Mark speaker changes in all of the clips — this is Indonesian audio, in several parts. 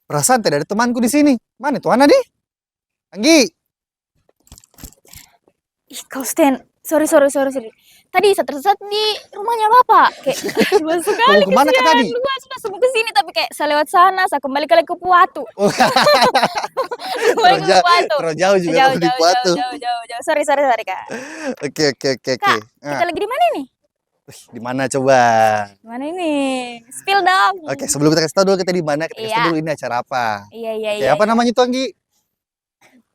Speaker 1: Perasaan tidak ada temanku di sini. Mana tuh Ana nih? Anggi.
Speaker 2: Ih, kau Sten. Sorry. Tadi saya tersesat di rumahnya Bapak. Kayak luas sekali
Speaker 1: Kamu kemana Kak
Speaker 2: kesian.
Speaker 1: tadi?
Speaker 2: Luas, sudah semua ke sini tapi kayak saya lewat sana, saya kembali ke Puatu.
Speaker 1: Oh,
Speaker 2: Kembali ke Puatu.
Speaker 1: terlalu jauh juga
Speaker 2: Jauh,
Speaker 1: kamu di Puatu.
Speaker 2: jauh. Sorry, Kak.
Speaker 1: Oke.
Speaker 2: Kak, kita lagi di mana nih?
Speaker 1: Di mana coba?
Speaker 2: Mana ini? Spill dong.
Speaker 1: Oke, sebelum kita kasih tahu dulu kita di mana, kita kasih tahu
Speaker 2: Iya.
Speaker 1: dulu ini acara apa.
Speaker 2: Iya.
Speaker 1: Oke, apa namanya tuh Anggi?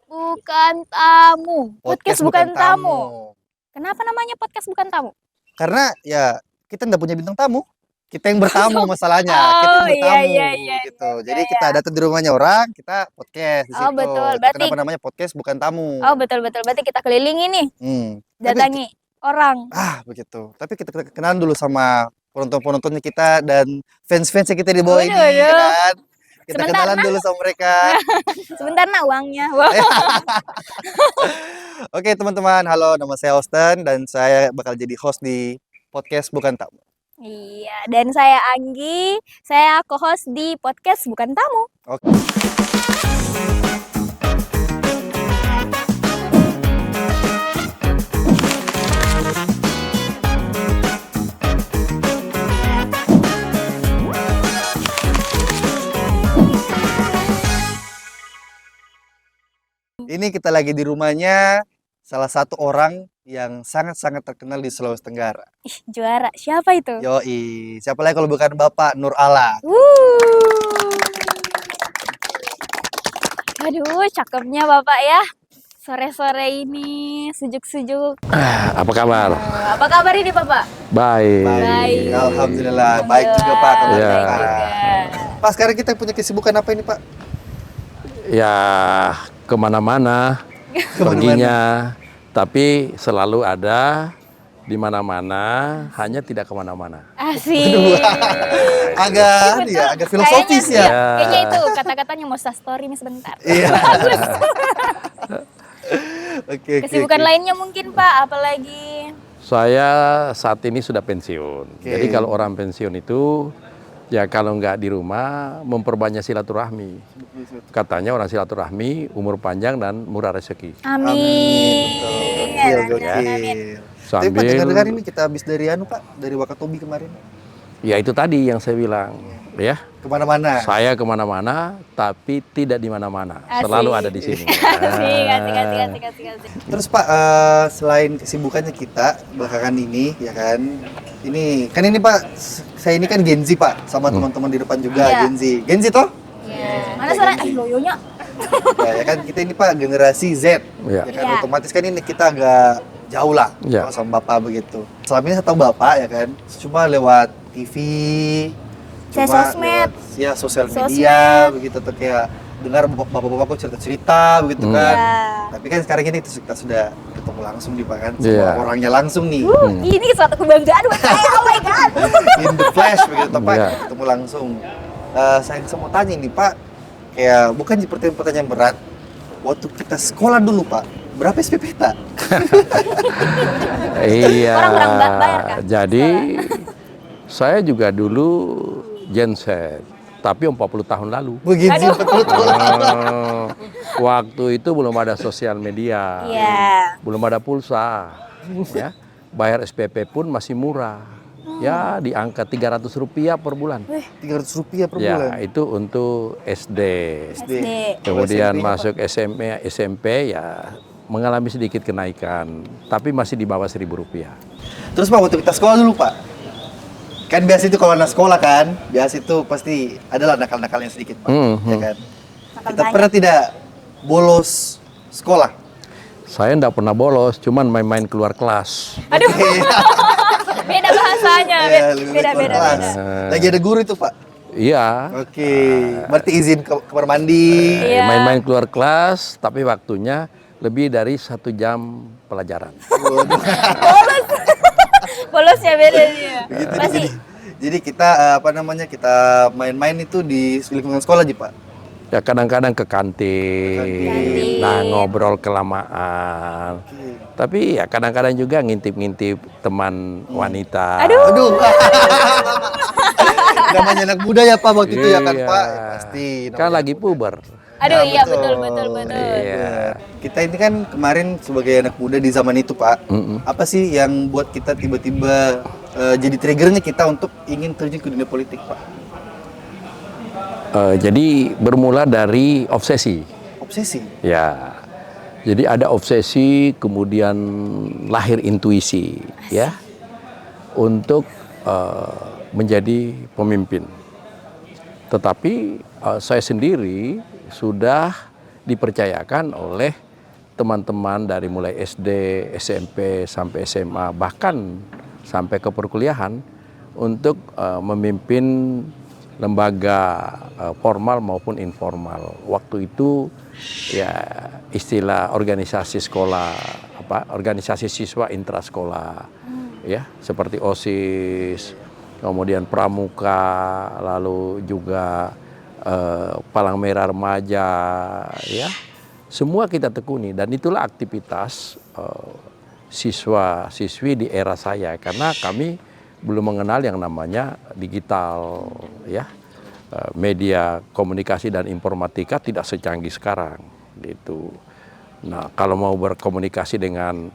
Speaker 2: Bukan tamu. Podcast bukan tamu. Kenapa namanya podcast bukan tamu?
Speaker 1: Karena ya kita nggak punya bintang tamu. Kita yang bertamu masalahnya.
Speaker 2: Oh,
Speaker 1: Kita yang bertamu
Speaker 2: iya,
Speaker 1: gitu. Jadi kita datang di rumahnya orang, kita podcast di situ.
Speaker 2: Oh, betul.
Speaker 1: Itu kenapa namanya podcast bukan tamu.
Speaker 2: Oh, betul. Berarti kita kelilingi nih. Datangi orang.
Speaker 1: Begitu. Tapi kita kenalan dulu sama penonton-penontonnya kita dan fans-fansnya kita di bawah ini,
Speaker 2: Waduh.
Speaker 1: ya kan? Kita
Speaker 2: Sebentar,
Speaker 1: kenalan dulu sama mereka.
Speaker 2: Sebentar uangnya. Wow.
Speaker 1: Oke teman-teman, halo, nama saya Austin dan saya bakal jadi host di podcast bukan tamu.
Speaker 2: Iya, dan saya Anggi, saya co-host di podcast bukan tamu.
Speaker 1: Oke. Ini kita lagi di rumahnya salah satu orang yang sangat-sangat terkenal di Sulawesi Tenggara.
Speaker 2: Ih, juara. Siapa itu?
Speaker 1: Yoi, siapa lagi kalau bukan Bapak Nur Allah.
Speaker 2: Aduh, cakepnya Bapak ya. Sore-sore ini sejuk-sejuk.
Speaker 3: Apa kabar?
Speaker 2: Apa kabar ini Bapak?
Speaker 3: Baik.
Speaker 1: Alhamdulillah, baik juga Pak.
Speaker 3: Ya.
Speaker 1: Pak, sekarang kita punya kesibukan apa ini Pak?
Speaker 3: Ya kemana-mana perginya, tapi selalu ada di mana-mana, hanya tidak kemana-mana.
Speaker 2: Asik.
Speaker 1: agak filosofis ya.
Speaker 2: Kayaknya itu kata-katanya mau story nih sebentar.
Speaker 1: Iya.
Speaker 2: Bagus.
Speaker 1: Oke.
Speaker 2: Kesibukan lainnya mungkin Pak, apalagi?
Speaker 3: Saya saat ini sudah pensiun. Jadi kalau orang pensiun itu ya kalau nggak di rumah memperbanyak silaturahmi. Katanya orang silaturahmi umur panjang dan murah rezeki.
Speaker 2: Amin.
Speaker 1: Tapi Pak, dengar ini kita habis dari dari Wakatobi kemarin.
Speaker 3: Ya itu tadi yang saya bilang, ya.
Speaker 1: Kemana-mana.
Speaker 3: Saya kemana-mana, tapi tidak di mana-mana. Selalu ada di sini.
Speaker 2: Asik.
Speaker 1: Terus Pak, selain kesibukannya kita belakangan ini, ya kan? Ini Pak, saya ini kan Gen Z Pak, sama teman-teman di depan juga Gen Z. Gen Z toh?
Speaker 2: Iya. Mana suara loyonya?
Speaker 1: Ya kan kita ini Pak generasi Z. Ya kan otomatis kan ini kita agak jauh lah sama Bapak begitu. Selama ini saya tahu Bapak ya kan, cuma lewat TV,
Speaker 2: sosmed,
Speaker 1: ya sosial media begitu tuh kayak dengar bapak-bapakku cerita-cerita begitu kan. Tapi kan sekarang ini kita sudah ketemu langsung di Pak kan, sama orangnya langsung nih.
Speaker 2: Ini suatu kebanggaan buat saya, oh my god.
Speaker 1: In the flash begitu Pak, ketemu langsung. Saya mau tanya nih Pak, kayak bukan pertanyaan berat. Waktu kita sekolah dulu Pak, berapa SPP tak?
Speaker 3: Iya.
Speaker 2: Orang bayar kan?
Speaker 3: Jadi saya juga dulu genset, tapi 40 tahun lalu.
Speaker 1: Begitu 40 tahun lalu.
Speaker 3: Waktu itu belum ada sosial media, belum ada pulsa, ya. Bayar SPP pun masih murah, ya di angka Rp300 per bulan.
Speaker 1: Rp300 per bulan.
Speaker 3: Ya itu untuk SD. Kemudian masuk SMP ya mengalami sedikit kenaikan, tapi masih di bawah Rp1.000.
Speaker 1: Terus Pak, waktu kita sekolah dulu Pak, kan biasa itu kalau anak sekolah kan, biasa itu pasti adalah nakal-nakalnya sedikit Pak, ya kan? Kita pernah tidak bolos sekolah?
Speaker 3: Saya enggak pernah bolos, cuman main-main keluar kelas.
Speaker 2: Aduh, beda bahasanya, beda.
Speaker 1: Lagi ada guru itu Pak?
Speaker 3: Iya.
Speaker 1: Oke, berarti izin ke kamar mandi.
Speaker 3: Main-main keluar kelas, tapi waktunya lebih dari 1 jam pelajaran.
Speaker 2: Bolosnya beda dia.
Speaker 1: Begitu, jadi kita kita main-main itu di lingkungan sekolah aja Pak.
Speaker 3: Ya kadang-kadang ke kantin, nah ngobrol kelamaan. Tapi ya kadang-kadang juga ngintip-ngintip teman wanita.
Speaker 2: Aduh.
Speaker 1: Namanya anak muda ya Pak waktu itu ya kan
Speaker 3: Iya.
Speaker 1: Pak. Pasti.
Speaker 3: Kan
Speaker 1: namanya
Speaker 3: lagi
Speaker 1: anak muda.
Speaker 3: puber.
Speaker 2: Aduh,
Speaker 1: Nah,
Speaker 2: iya betul betul betul.
Speaker 3: Iya.
Speaker 1: Kita ini kan kemarin sebagai anak muda di zaman itu Pak, apa sih yang buat kita tiba-tiba jadi triggernya kita untuk ingin terjun ke dunia politik Pak?
Speaker 3: Jadi bermula dari obsesi.
Speaker 1: Obsesi.
Speaker 3: Ya. Jadi ada obsesi, kemudian lahir intuisi, ya, untuk menjadi pemimpin. Tetapi saya sendiri sudah dipercayakan oleh teman-teman dari mulai SD, SMP, sampai SMA, bahkan sampai ke perkuliahan untuk memimpin lembaga formal maupun informal. Waktu itu ya istilah organisasi sekolah, organisasi siswa intrasekolah, ya seperti OSIS, kemudian Pramuka, lalu juga Palang Merah Remaja, ya semua kita tekuni, dan itulah aktivitas siswa-siswi di era saya, karena kami belum mengenal yang namanya digital, ya media komunikasi dan informatika tidak secanggih sekarang, gitu. Nah, kalau mau berkomunikasi dengan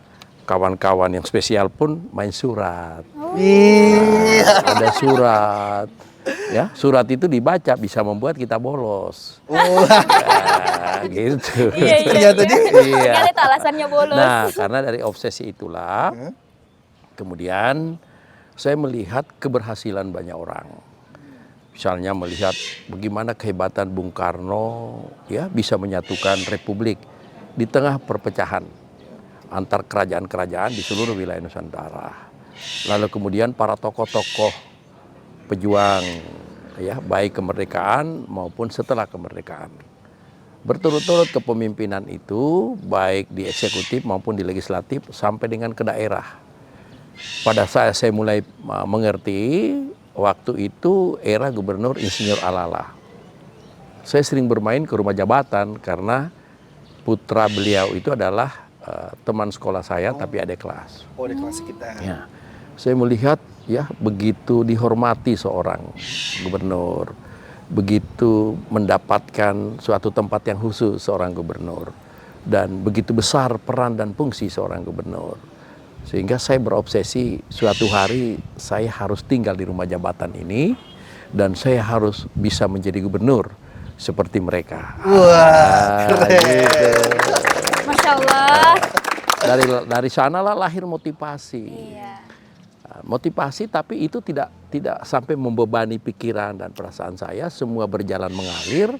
Speaker 3: kawan-kawan yang spesial pun main surat. Ada surat, ya surat itu dibaca bisa membuat kita bolos. Ya, gitu.
Speaker 2: Iya.
Speaker 1: Ternyata
Speaker 2: Ternyata itu alasannya bolos.
Speaker 3: Nah, karena dari obsesi itulah, kemudian saya melihat keberhasilan banyak orang. Misalnya melihat bagaimana kehebatan Bung Karno, ya bisa menyatukan Republik di tengah perpecahan antar kerajaan-kerajaan di seluruh wilayah Nusantara. Lalu kemudian para tokoh-tokoh pejuang, ya baik kemerdekaan maupun setelah kemerdekaan. Berturut-turut kepemimpinan itu baik di eksekutif maupun di legislatif sampai dengan ke daerah. Pada saat saya mulai mengerti, waktu itu era Gubernur Insinyur Alala. Saya sering bermain ke rumah jabatan karena putra beliau itu adalah teman sekolah saya, tapi adik kelas.
Speaker 1: Oh, di kelas kita.
Speaker 3: Ya, saya melihat ya begitu dihormati seorang gubernur, begitu mendapatkan suatu tempat yang khusus seorang gubernur, dan begitu besar peran dan fungsi seorang gubernur. Sehingga saya berobsesi suatu hari saya harus tinggal di rumah jabatan ini dan saya harus bisa menjadi gubernur seperti mereka.
Speaker 1: Wah, keren.
Speaker 3: Gitu.
Speaker 2: Masya Allah.
Speaker 3: Dari sanalah lahir motivasi.
Speaker 2: Iya.
Speaker 3: Motivasi, tapi itu tidak sampai membebani pikiran dan perasaan saya, semua berjalan mengalir.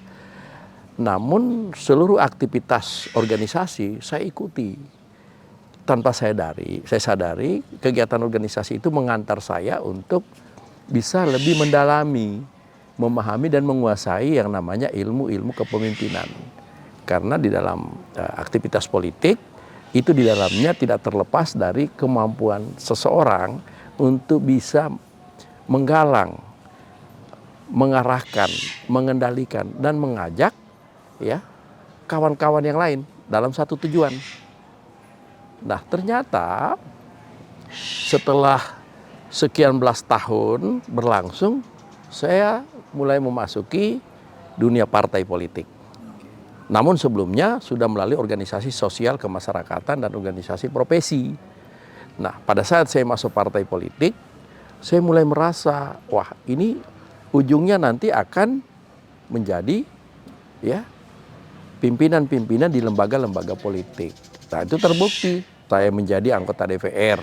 Speaker 3: Namun seluruh aktivitas organisasi saya ikuti. Tanpa saya sadari kegiatan organisasi itu mengantar saya untuk bisa lebih mendalami, memahami dan menguasai yang namanya ilmu-ilmu kepemimpinan. Karena di dalam aktivitas politik itu di dalamnya tidak terlepas dari kemampuan seseorang untuk bisa menggalang, mengarahkan, mengendalikan dan mengajak ya kawan-kawan yang lain dalam satu tujuan. Nah, ternyata setelah sekian belas tahun berlangsung, saya mulai memasuki dunia partai politik. Namun sebelumnya sudah melalui organisasi sosial kemasyarakatan dan organisasi profesi. Nah, pada saat saya masuk partai politik, saya mulai merasa, wah ini ujungnya nanti akan menjadi ya pimpinan-pimpinan di lembaga-lembaga politik. Nah, itu terbukti. Saya menjadi anggota DPR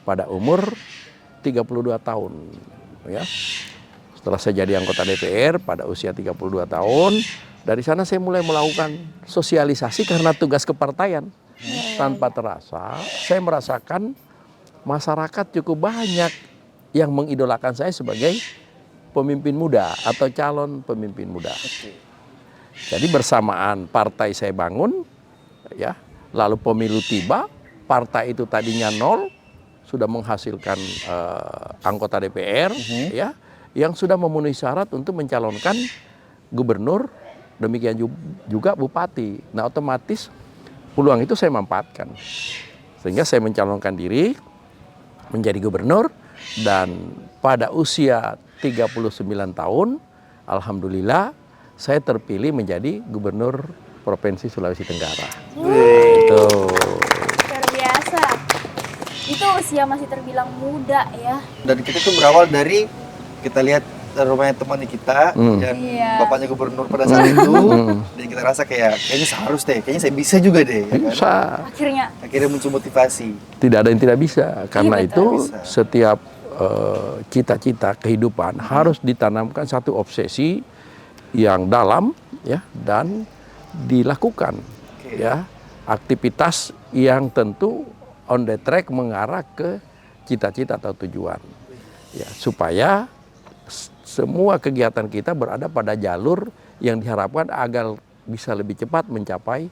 Speaker 3: pada umur 32 tahun. Ya. Setelah saya jadi anggota DPR pada usia 32 tahun, dari sana saya mulai melakukan sosialisasi karena tugas kepartaian. Tanpa terasa, saya merasakan masyarakat cukup banyak yang mengidolakan saya sebagai pemimpin muda atau calon pemimpin muda. Jadi bersamaan partai saya bangun, ya, lalu pemilu tiba, partai itu tadinya 0, sudah menghasilkan anggota DPR, ya, yang sudah memenuhi syarat untuk mencalonkan gubernur, demikian juga bupati. Nah, otomatis peluang itu saya manfaatkan, sehingga saya mencalonkan diri menjadi gubernur, dan pada usia 39 tahun, alhamdulillah saya terpilih menjadi Gubernur Provinsi Sulawesi Tenggara. Itu.
Speaker 2: Luar biasa. Itu usia masih terbilang muda ya.
Speaker 1: Dan kita tuh berawal dari kita lihat rumahnya teman kita yang
Speaker 2: Iya.
Speaker 1: bapaknya gubernur pada saat itu, dan kita rasa kayaknya seharus deh, kayaknya saya bisa juga deh, ya kan?
Speaker 3: Bisa.
Speaker 2: Akhirnya
Speaker 1: Muncul motivasi.
Speaker 3: Tidak ada yang tidak bisa. Karena
Speaker 2: Iya,
Speaker 3: itu
Speaker 2: betul.
Speaker 1: Bisa.
Speaker 3: setiap cita-cita kehidupan harus ditanamkan satu obsesi yang dalam ya dan dilakukan ya aktivitas yang tentu on the track mengarah ke cita-cita atau tujuan ya supaya semua kegiatan kita berada pada jalur yang diharapkan agar bisa lebih cepat mencapai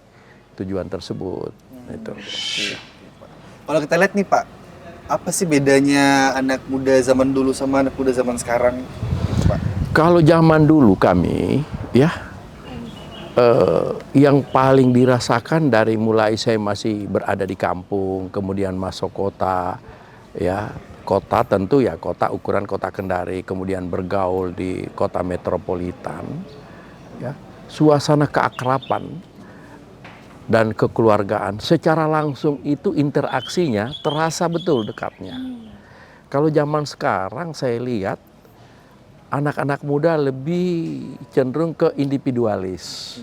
Speaker 3: tujuan tersebut. Itu.
Speaker 1: Kalau kita lihat nih Pak, apa sih bedanya anak muda zaman dulu sama anak muda zaman sekarang, Pak?
Speaker 3: Kalau zaman dulu kami ya yang paling dirasakan dari mulai saya masih berada di kampung, kemudian masuk kota, ya kota tentu ya kota ukuran kota Kendari, kemudian bergaul di kota metropolitan, ya suasana keakraban dan kekeluargaan secara langsung itu interaksinya terasa betul dekatnya. Kalau zaman sekarang saya lihat anak-anak muda lebih cenderung ke individualis.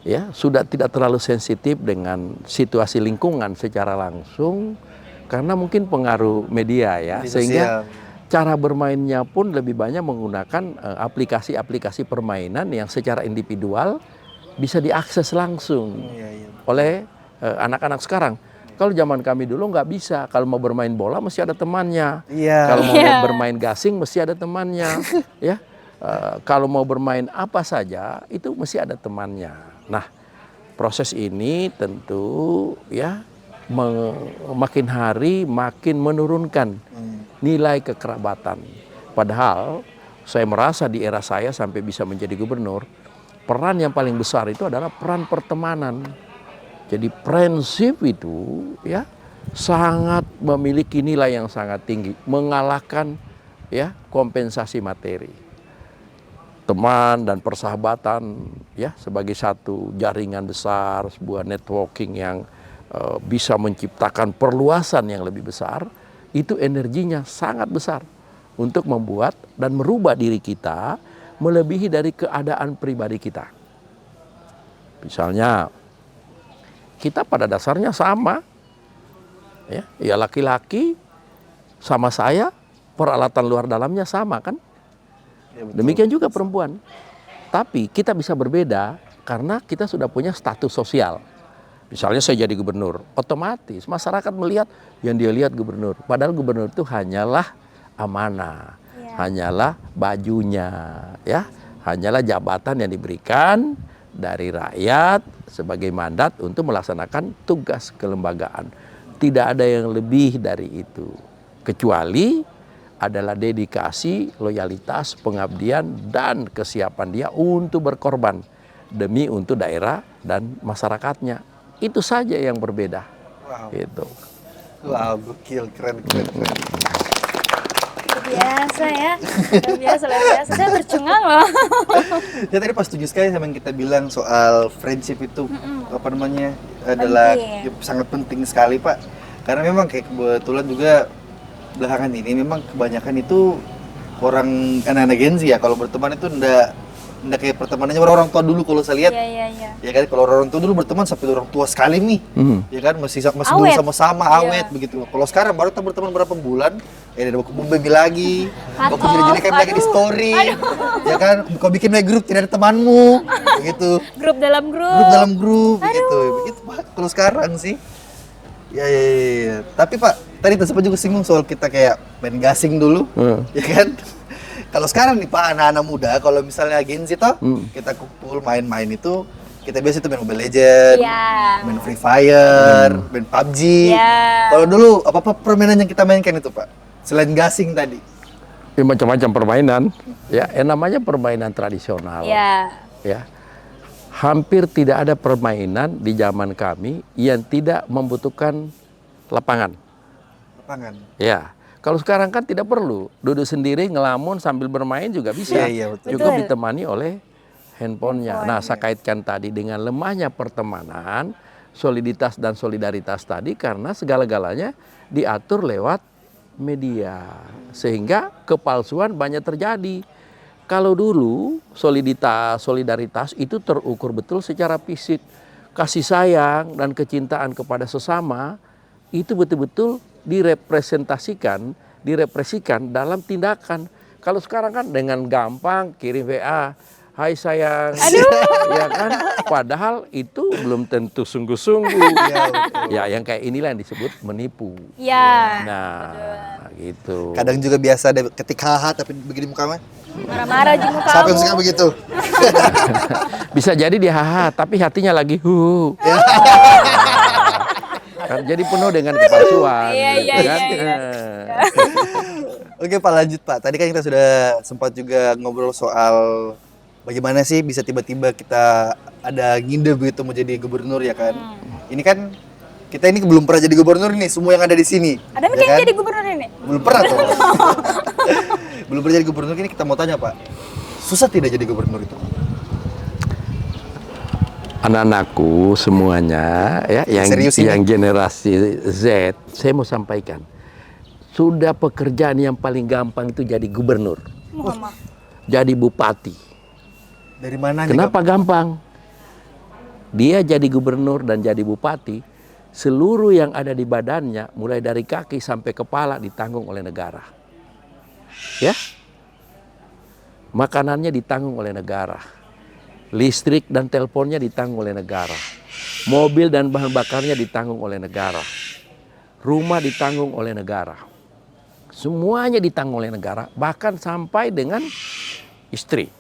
Speaker 3: Ya, sudah tidak terlalu sensitif dengan situasi lingkungan secara langsung karena mungkin pengaruh media ya,
Speaker 1: Media
Speaker 3: sehingga
Speaker 1: sosial.
Speaker 3: cara bermainnya pun lebih banyak menggunakan aplikasi-aplikasi permainan yang secara individual bisa diakses langsung oleh anak-anak sekarang. Kalau zaman kami dulu nggak bisa. Kalau mau bermain bola mesti ada temannya. Kalau mau bermain gasing mesti ada temannya. Ya, kalau mau bermain apa saja itu mesti ada temannya. Nah, proses ini tentu ya makin hari makin menurunkan nilai kekerabatan. Padahal saya merasa di era saya sampai bisa menjadi gubernur, peran yang paling besar itu adalah peran pertemanan. Jadi prinsip itu ya sangat memiliki nilai yang sangat tinggi, mengalahkan ya kompensasi materi. Teman dan persahabatan ya sebagai satu jaringan besar, sebuah networking yang bisa menciptakan perluasan yang lebih besar, itu energinya sangat besar untuk membuat dan merubah diri kita melebihi dari keadaan pribadi kita. Misalnya kita pada dasarnya sama, ya laki-laki sama saya, peralatan luar dalamnya sama kan? Ya, demikian juga perempuan. Tapi kita bisa berbeda karena kita sudah punya status sosial. Misalnya saya jadi gubernur, otomatis masyarakat melihat yang dia lihat gubernur. Padahal gubernur itu hanyalah amanah, hanyalah bajunya, ya, hanyalah jabatan yang diberikan dari rakyat sebagai mandat untuk melaksanakan tugas kelembagaan. Tidak ada yang lebih dari itu, kecuali adalah dedikasi, loyalitas, pengabdian, dan kesiapan dia untuk berkorban demi untuk daerah dan masyarakatnya. Itu saja yang berbeda.
Speaker 1: Wow.
Speaker 3: Gitu.
Speaker 1: Wow, gokil, keren.
Speaker 2: Biasa ya, luar biasa. Saya tercengang loh.
Speaker 1: Ya tadi pas setuju sekali sama yang kita bilang soal friendship itu apa namanya adalah ya, sangat penting sekali Pak. Karena memang kayak kebetulan juga belakangan ini memang kebanyakan itu orang anak-anak Gen Z ya kalau berteman itu ndak kayak pertemanannya orang tua dulu kalau saya lihat.
Speaker 2: Iya.
Speaker 1: Ya kan kalau orang tua dulu berteman sampai orang tua sekali nih. Ya kan masih dulu sama-sama awet begitu. Kalau sekarang baru kita berteman berapa bulan, ada baku baby lagi, baku jelek-jelekan lagi di story. Ya kan, kau bikin grup tidak ada temanmu begitu.
Speaker 2: Grup dalam
Speaker 1: grup begitu. Begitu Pak kalau sekarang sih. Ya. Tapi Pak, tadi sempat juga singgung soal kita kayak main gasing dulu. Ya kan? Kalau sekarang nih Pak, anak-anak muda, kalau misalnya Gen Z toh, kita kumpul main-main itu, kita biasa itu main Mobile Legends, main Free Fire, main PUBG. Kalau dulu, apa permainan yang kita mainkan itu Pak? Selain gasing tadi?
Speaker 3: Ya, macam-macam permainan, ya namanya permainan tradisional. Ya. Hampir tidak ada permainan di zaman kami yang tidak membutuhkan lapangan.
Speaker 1: Lapangan?
Speaker 3: Ya. Kalau sekarang kan tidak perlu duduk sendiri ngelamun sambil bermain juga bisa.
Speaker 1: Iya, iya, betul.
Speaker 3: Cukup
Speaker 2: Betul.
Speaker 3: ditemani oleh handphonenya. Nah, saya kaitkan tadi dengan lemahnya pertemanan, soliditas dan solidaritas tadi karena segala-galanya diatur lewat media. Sehingga kepalsuan banyak terjadi. Kalau dulu soliditas, solidaritas itu terukur betul secara fisik. Kasih sayang dan kecintaan kepada sesama itu betul-betul direpresentasikan, direpresikan dalam tindakan. Kalau sekarang kan dengan gampang kirim WA, hai sayang, ya kan? Padahal itu belum tentu sungguh-sungguh. Ya, yang kayak inilah yang disebut menipu.
Speaker 2: Iya.
Speaker 3: Nah, gitu.
Speaker 1: Kadang juga biasa ada ketik haha tapi begini mukanya.
Speaker 2: Marah-marah juga kamu.
Speaker 1: Siapa yang suka begitu?
Speaker 3: Bisa jadi dia haha, tapi hatinya lagi kan jadi penuh dengan kepalsuan.
Speaker 2: Iya,
Speaker 3: gitu
Speaker 2: iya,
Speaker 3: kan?
Speaker 2: iya,
Speaker 1: Oke Pak, lanjut Pak. Tadi kan kita sudah sempat juga ngobrol soal bagaimana sih bisa tiba-tiba kita ada ngide begitu mau jadi gubernur ya kan. Ini kan kita ini belum pernah jadi gubernur nih, semua yang ada di sini.
Speaker 2: Ada
Speaker 1: ya
Speaker 2: yang
Speaker 1: kan?
Speaker 2: jadi gubernur ini?
Speaker 1: Belum pernah tuh. Belum pernah jadi gubernur, ini kita mau tanya Pak. Susah tidak jadi gubernur itu?
Speaker 3: Anak-anakku semuanya ya
Speaker 1: Serius ini?
Speaker 3: yang generasi Z, saya mau sampaikan. Sudah pekerjaan yang paling gampang itu jadi gubernur.
Speaker 2: Muhammad.
Speaker 3: Jadi bupati.
Speaker 1: Dari mana?
Speaker 3: Kenapa gampang? Dia jadi gubernur dan jadi bupati, seluruh yang ada di badannya mulai dari kaki sampai kepala ditanggung oleh negara. Ya? Makanannya ditanggung oleh negara. Listrik dan teleponnya ditanggung oleh negara. Mobil dan bahan bakarnya ditanggung oleh negara. Rumah ditanggung oleh negara. Semuanya ditanggung oleh negara, bahkan sampai dengan istri.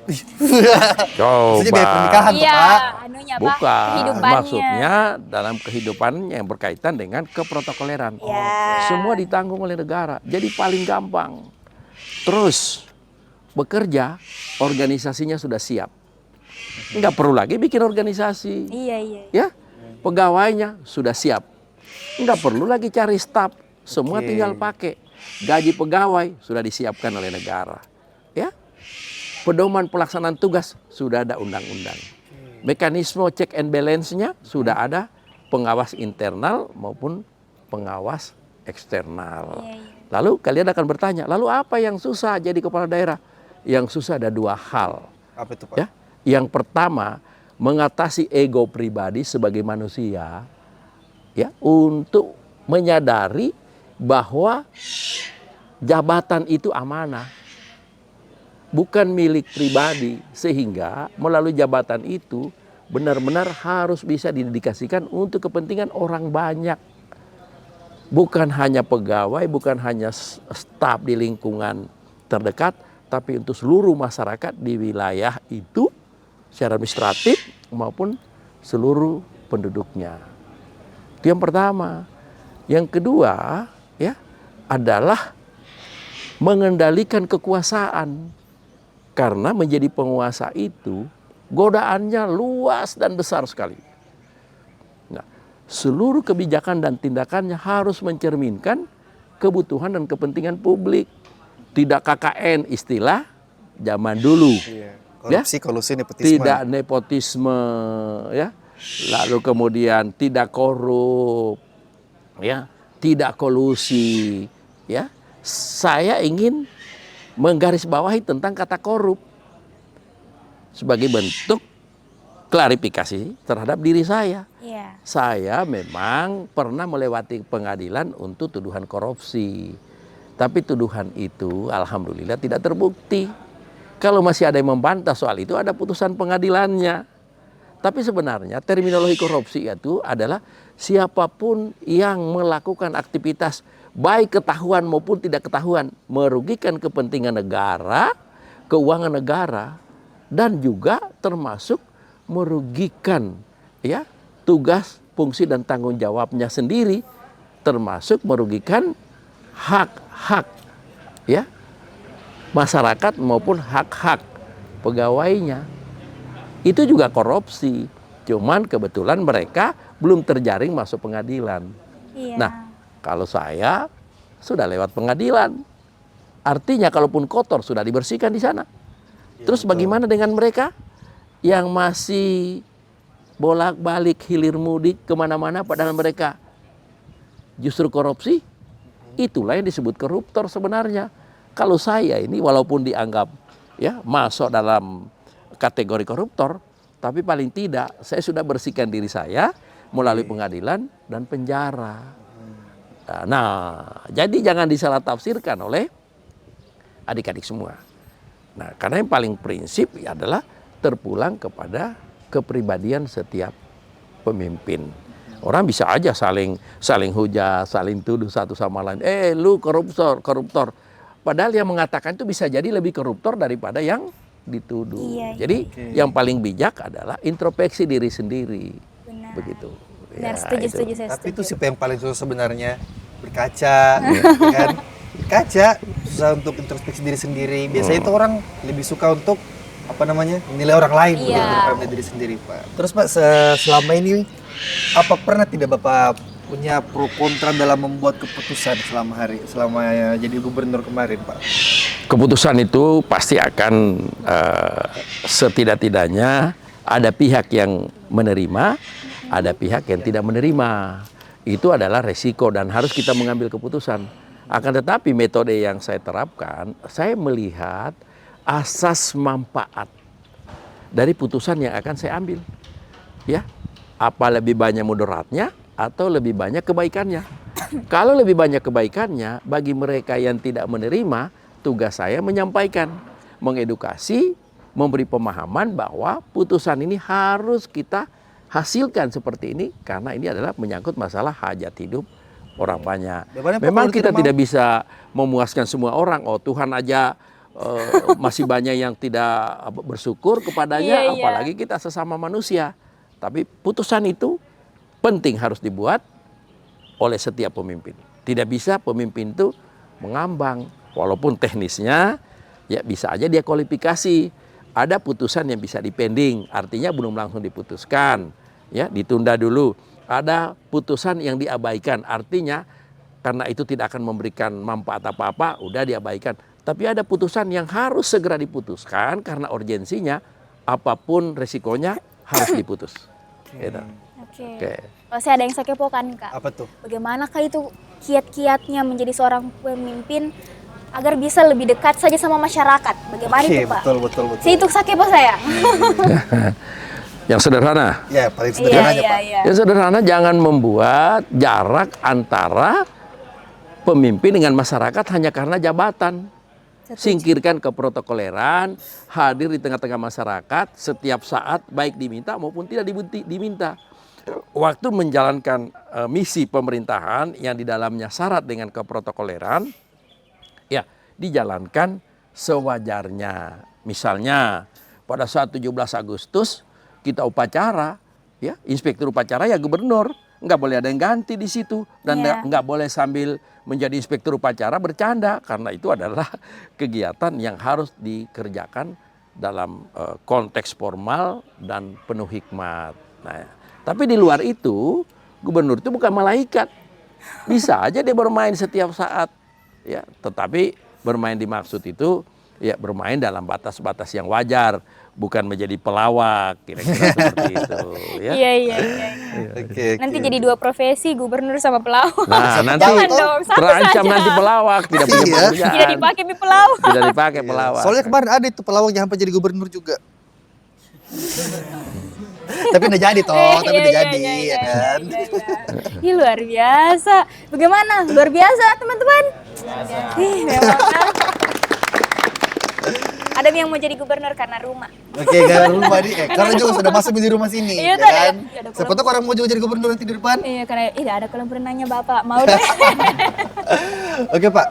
Speaker 1: Maksudnya biaya pernikahan tuh
Speaker 2: Iya,
Speaker 1: Pak.
Speaker 2: anunya Pak.
Speaker 3: Bukan,
Speaker 2: Kehidupannya.
Speaker 3: maksudnya dalam kehidupan yang berkaitan dengan keprotokoleran.
Speaker 2: Ya.
Speaker 3: Semua ditanggung oleh negara, jadi paling gampang. Terus bekerja, organisasinya sudah siap. Nggak perlu lagi bikin organisasi.
Speaker 2: Iya, iya.
Speaker 3: Ya, pegawainya sudah siap. Nggak perlu lagi cari staf, semua tinggal pakai. Gaji pegawai sudah disiapkan oleh negara. Ya, pedoman pelaksanaan tugas sudah ada undang-undang. Mekanisme check and balance-nya sudah ada, pengawas internal maupun pengawas eksternal. Lalu kalian akan bertanya, lalu apa yang susah jadi kepala daerah? Yang susah ada dua hal.
Speaker 1: Apa itu Pak?
Speaker 3: Ya, yang pertama mengatasi ego pribadi sebagai manusia, ya, untuk menyadari bahwa jabatan itu amanah, bukan milik pribadi, sehingga melalui jabatan itu benar-benar harus bisa didedikasikan untuk kepentingan orang banyak. Bukan hanya pegawai, bukan hanya staf di lingkungan terdekat, tapi untuk seluruh masyarakat di wilayah itu secara administratif maupun seluruh penduduknya. Itu yang pertama. Yang kedua, ya, adalah mengendalikan kekuasaan. Karena menjadi penguasa itu godaannya luas dan besar sekali. Nah, seluruh kebijakan dan tindakannya harus mencerminkan kebutuhan dan kepentingan publik. Tidak KKN istilah zaman dulu.
Speaker 1: Korupsi, kolusi, nepotisme.
Speaker 3: Tidak nepotisme, ya. Lalu kemudian tidak korup, ya, tidak kolusi, ya. Saya ingin menggarisbawahi tentang kata korup sebagai bentuk klarifikasi terhadap diri saya.
Speaker 2: Iya.
Speaker 3: Saya memang pernah melewati pengadilan untuk tuduhan korupsi. Tapi tuduhan itu alhamdulillah tidak terbukti. Kalau masih ada yang membantah soal itu, ada putusan pengadilannya. Tapi sebenarnya terminologi korupsi itu adalah siapapun yang melakukan aktivitas baik ketahuan maupun tidak ketahuan merugikan kepentingan negara, keuangan negara, dan juga termasuk merugikan, ya, tugas, fungsi dan tanggung jawabnya sendiri, termasuk merugikan hak-hak, ya, masyarakat maupun hak-hak pegawainya. Itu juga korupsi. Cuman kebetulan mereka belum terjaring masuk pengadilan.
Speaker 2: Iya.
Speaker 3: Nah, kalau saya sudah lewat pengadilan. Artinya kalaupun kotor sudah dibersihkan di sana. Terus bagaimana dengan mereka yang masih bolak-balik hilir mudik kemana-mana padahal mereka justru korupsi? Itulah yang disebut koruptor sebenarnya. Kalau saya ini walaupun dianggap ya masuk dalam kategori koruptor, tapi paling tidak saya sudah bersihkan diri saya melalui pengadilan dan penjara. Nah, jadi jangan disalah tafsirkan oleh adik-adik semua. Nah, karena yang paling prinsip adalah terpulang kepada kepribadian setiap pemimpin. Orang bisa aja saling hujat, saling tuduh satu sama lain. Lu koruptor. Padahal yang mengatakan itu bisa jadi lebih koruptor daripada yang dituduh.
Speaker 2: Iya,
Speaker 3: jadi yang paling bijak adalah introspeksi diri sendiri.
Speaker 2: Benar.
Speaker 3: Begitu.
Speaker 2: Benar,
Speaker 3: Ya,
Speaker 2: setuju,
Speaker 3: itu.
Speaker 2: setuju, saya
Speaker 1: Tapi itu
Speaker 2: setuju.
Speaker 1: siapa yang paling susah sebenarnya? Berkaca, ya kan? Kaca susah untuk introspeksi diri sendiri. Biasanya itu orang lebih suka untuk menilai orang lain
Speaker 2: Iya.
Speaker 1: daripada menilai diri sendiri, Pak. Terus Pak, selama ini apa pernah tidak Bapak punya pro kontra dalam membuat keputusan selama jadi gubernur kemarin, Pak?
Speaker 3: Keputusan itu pasti akan setidak-tidaknya ada pihak yang menerima, ada pihak yang tidak menerima. Itu adalah resiko dan harus kita mengambil keputusan. Akan tetapi metode yang saya terapkan, saya melihat asas manfaat dari putusan yang akan saya ambil. Ya, apa lebih banyak mudaratnya atau lebih banyak kebaikannya? Kalau lebih banyak kebaikannya, bagi mereka yang tidak menerima, tugas saya menyampaikan, mengedukasi, memberi pemahaman bahwa putusan ini harus kita hasilkan seperti ini karena ini adalah menyangkut masalah hajat hidup orang banyak. Memang kita tidak bisa memuaskan semua orang. Oh, Tuhan aja masih banyak yang tidak bersyukur kepadanya,
Speaker 2: Iya, iya.
Speaker 3: apalagi kita sesama manusia. Tapi putusan itu penting harus dibuat oleh setiap pemimpin. Tidak bisa pemimpin itu mengambang, walaupun teknisnya ya bisa aja dia kualifikasi. Ada putusan yang bisa dipending, artinya belum langsung diputuskan, ya ditunda dulu. Ada putusan yang diabaikan, artinya karena itu tidak akan memberikan manfaat apa-apa, udah diabaikan. Tapi ada putusan yang harus segera diputuskan karena urgensinya, apapun resikonya harus diputus. Gitu.
Speaker 2: Oke. Kalau saya ada yang saya kepokan, Kak.
Speaker 1: Apa tuh?
Speaker 2: Bagaimanakah itu kiat-kiatnya menjadi seorang pemimpin agar bisa lebih dekat saja sama masyarakat? Bagaimana itu, Pak?
Speaker 1: Betul.
Speaker 2: Saya itu sakepo saya.
Speaker 3: Yang sederhana.
Speaker 1: Ya, paling sederhana aja, Pak.
Speaker 2: Iya.
Speaker 3: Yang sederhana, jangan membuat jarak antara pemimpin dengan masyarakat hanya karena jabatan. Singkirkan keprotokoleran, hadir di tengah-tengah masyarakat setiap saat, baik diminta maupun tidak diminta. Waktu menjalankan misi pemerintahan yang di dalamnya syarat dengan keprotokoleran, ya dijalankan sewajarnya. Misalnya pada saat 17 Agustus kita upacara, ya inspektur upacara ya gubernur, nggak boleh ada yang ganti di situ dan nggak boleh sambil menjadi inspektur upacara bercanda karena itu adalah kegiatan yang harus dikerjakan dalam konteks formal dan penuh hikmat. Nah, tapi di luar itu gubernur itu bukan malaikat, bisa aja dia bermain setiap saat, ya. Tetapi bermain dimaksud itu ya bermain dalam batas-batas yang wajar. Bukan menjadi pelawak, kira-kira seperti itu. Ya?
Speaker 2: Iya.
Speaker 1: Oke.
Speaker 2: Nanti jadi dua profesi, gubernur sama pelawak.
Speaker 3: Nah, nanti
Speaker 2: Jangan dong, satu
Speaker 3: terancam
Speaker 2: saja.
Speaker 3: nanti pelawak, tidak punya
Speaker 1: Iya.
Speaker 3: pekerjaan.
Speaker 2: Tidak dipakai di pelawak.
Speaker 3: Tidak dipakai pelawak.
Speaker 1: Soalnya kemarin ada itu pelawak yang sampai jadi gubernur juga. Tapi udah jadi toh, tapi udah jadi, ya kan?
Speaker 2: Ini luar biasa. Bagaimana? Luar biasa, teman-teman. Ih, memang. Ada yang mau jadi gubernur karena rumah.
Speaker 1: Oke, karena rumah nih, karena juga sudah masuk di rumah sini,
Speaker 2: Iya,
Speaker 1: ya
Speaker 2: tuh,
Speaker 1: kan?
Speaker 2: ada
Speaker 1: Siapa tahu orang mau juga jadi gubernur nanti di depan.
Speaker 2: Iya, karena ada kolam renangnya Bapak. Mau deh.
Speaker 1: Oke Pak,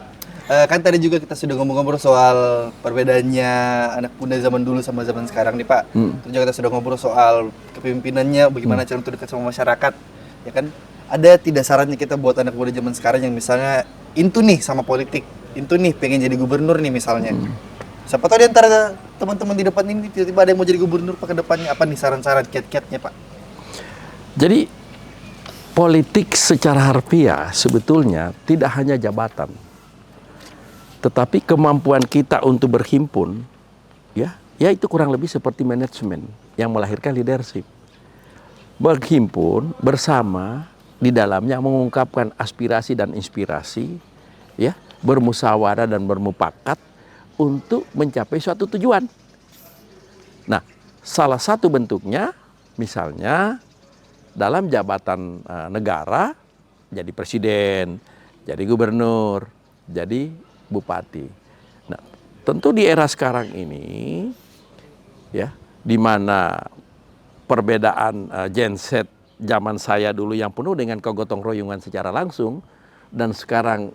Speaker 1: kan tadi juga kita sudah ngomong-ngomong soal perbedaannya anak muda zaman dulu sama zaman sekarang nih Pak. Terus juga kita sudah ngobrol soal kepemimpinannya, bagaimana cara untuk dekat sama masyarakat, ya kan? Ada tidak sarannya kita buat anak muda zaman sekarang yang misalnya intu nih sama politik, intu nih pengen jadi gubernur nih misalnya. Siapa tahu di antara teman-teman di depan ini tiba-tiba ada yang mau jadi gubernur Pak ke depannya, apa nih saran-saran kiat-kiatnya Pak?
Speaker 3: Jadi politik secara harfiah sebetulnya tidak hanya jabatan, tetapi kemampuan kita untuk berhimpun, ya itu kurang lebih seperti manajemen yang melahirkan leadership. Berhimpun bersama, di dalamnya mengungkapkan aspirasi dan inspirasi, ya, bermusyawarah dan bermufakat untuk mencapai suatu tujuan. Nah, salah satu bentuknya misalnya dalam jabatan negara, jadi presiden, jadi gubernur, jadi bupati. Nah, tentu di era sekarang ini, ya, di mana perbedaan Gen Z zaman saya dulu yang penuh dengan kegotong royongan secara langsung, dan sekarang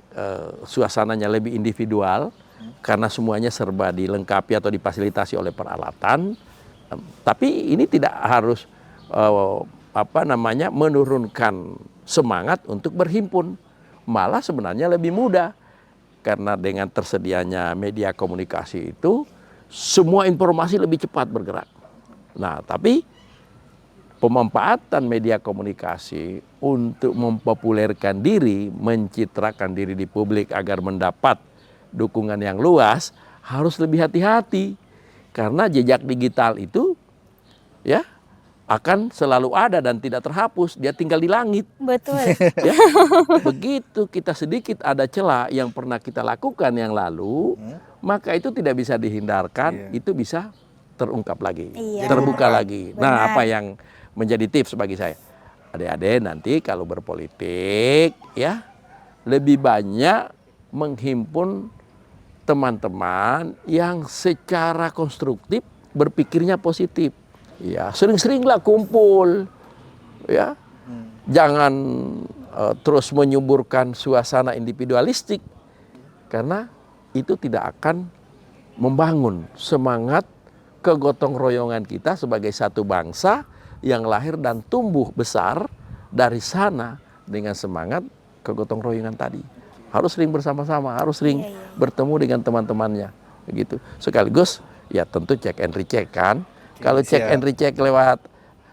Speaker 3: suasananya lebih individual karena semuanya serba dilengkapi atau difasilitasi oleh peralatan. Tapi ini tidak harus menurunkan semangat untuk berhimpun, malah sebenarnya lebih mudah karena dengan tersedianya media komunikasi itu semua informasi lebih cepat bergerak. Nah, tapi pemanfaatan media komunikasi untuk mempopulerkan diri, mencitrakan diri di publik agar mendapat dukungan yang luas harus lebih hati-hati karena jejak digital itu, ya, akan selalu ada dan tidak terhapus, dia tinggal di langit.
Speaker 2: Betul.
Speaker 3: Ya, begitu kita sedikit ada celah yang pernah kita lakukan yang lalu, maka itu tidak bisa dihindarkan, itu bisa terungkap lagi, terbuka lagi.
Speaker 2: Benar.
Speaker 3: Nah, apa yang menjadi tips bagi saya? Adik-adik nanti kalau berpolitik, ya, lebih banyak menghimpun teman-teman yang secara konstruktif berpikirnya positif. Ya, sering-seringlah kumpul, ya. Jangan terus menyuburkan suasana individualistik karena itu tidak akan membangun semangat kegotong royongan kita sebagai satu bangsa yang lahir dan tumbuh besar dari sana dengan semangat kegotong royongan tadi. Harus sering bersama-sama, harus sering bertemu dengan teman-temannya, begitu. Sekaligus ya tentu cek and recheck kan. Kalau cek and recheck lewat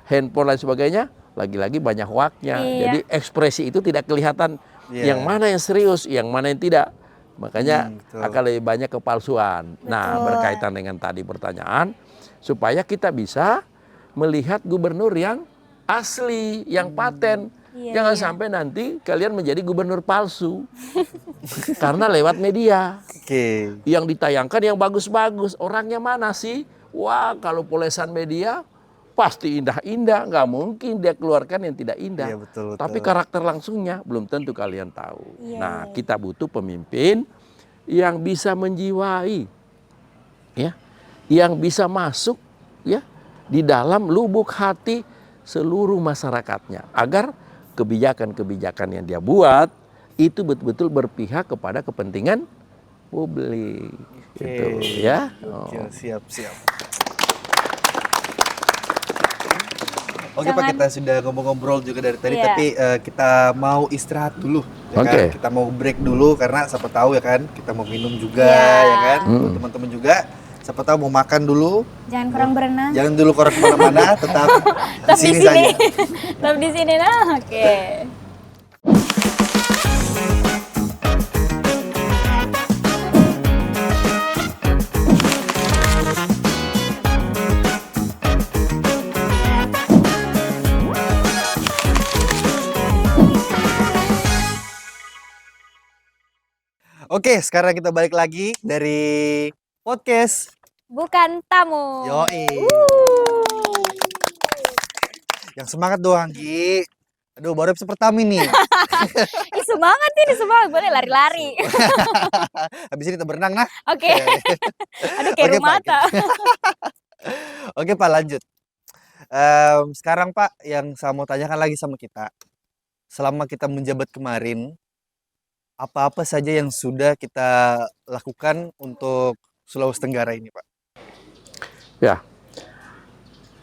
Speaker 3: handphone dan sebagainya, lagi-lagi banyak hoaknya. Jadi ekspresi itu tidak kelihatan yang mana yang serius, yang mana yang tidak. Makanya akan lebih banyak kepalsuan. Nah, berkaitan dengan tadi pertanyaan, supaya kita bisa melihat gubernur yang asli, yang paten. Jangan sampai nanti kalian menjadi gubernur palsu. Karena lewat media. Yang ditayangkan yang bagus-bagus. Orangnya mana sih? Wah, kalau polesan media pasti indah-indah, nggak mungkin dia keluarkan yang tidak indah.
Speaker 1: Betul.
Speaker 3: Tapi karakter langsungnya belum tentu kalian tahu. Nah, kita butuh pemimpin yang bisa menjiwai, ya, yang bisa masuk, ya, di dalam lubuk hati seluruh masyarakatnya, agar kebijakan-kebijakan yang dia buat itu betul-betul berpihak kepada kepentingan publik. Gitu, ya.
Speaker 1: Siap. Oke Pak, kita sudah ngobrol juga dari tadi, tapi kita mau istirahat dulu, ya kan? Kita mau break dulu karena siapa tahu ya kan, kita mau minum juga, ya kan? Teman-teman juga, siapa tahu mau makan dulu.
Speaker 2: Jangan kurang berenang.
Speaker 1: Jangan dulu kurang kemana-mana, tetap di sini saja.
Speaker 2: Tetap di sini, nah, oke.
Speaker 1: Oke, sekarang kita balik lagi dari podcast
Speaker 2: Bukan Tamu.
Speaker 1: Yoi. Yang semangat doang, Gi. Aduh, baru episode pertama nih.
Speaker 2: Semangat ini, semangat. Boleh lari-lari.
Speaker 1: Habis ini kita berenang, nah.
Speaker 2: Oke. Aduh, kayak rumah mata.
Speaker 1: Oke, Pak, lanjut. Sekarang, Pak, yang saya mau tanyakan lagi sama kita. Selama kita menjabat kemarin, apa-apa saja yang sudah kita lakukan untuk Sulawesi Tenggara ini, Pak?
Speaker 3: Ya,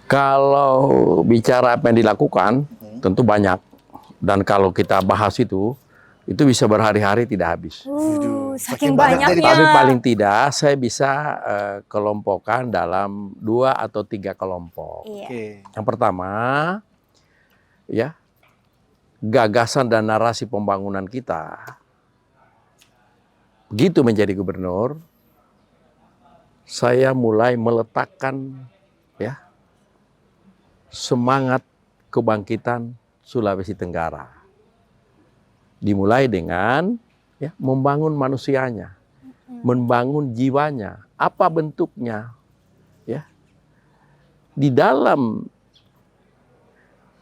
Speaker 3: kalau bicara apa yang dilakukan, tentu banyak. Dan kalau kita bahas itu bisa berhari-hari tidak habis.
Speaker 2: Saking banyaknya.
Speaker 3: Tapi paling tidak saya bisa kelompokkan dalam 2 atau 3 kelompok.
Speaker 2: Iya.
Speaker 3: Yang pertama, ya, gagasan dan narasi pembangunan kita, begitu menjadi gubernur, saya mulai meletakkan ya semangat kebangkitan Sulawesi Tenggara. Dimulai dengan ya, membangun manusianya, membangun jiwanya. Apa bentuknya? Ya, di dalam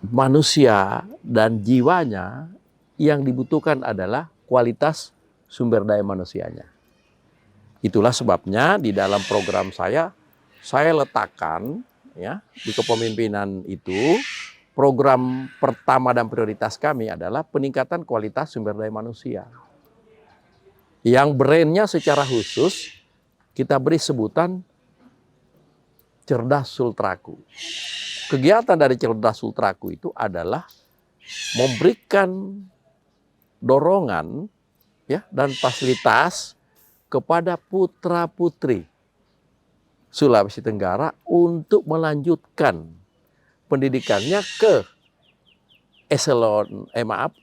Speaker 3: manusia dan jiwanya yang dibutuhkan adalah kualitas sumber daya manusianya. Itulah sebabnya di dalam program saya letakkan ya di kepemimpinan itu, program pertama dan prioritas kami adalah peningkatan kualitas sumber daya manusia. Yang brandnya secara khusus kita beri sebutan Cerdas Sultraku. Kegiatan dari Cerdas Sultraku itu adalah memberikan dorongan ya dan fasilitas kepada putra-putri Sulawesi Tenggara untuk melanjutkan pendidikannya ke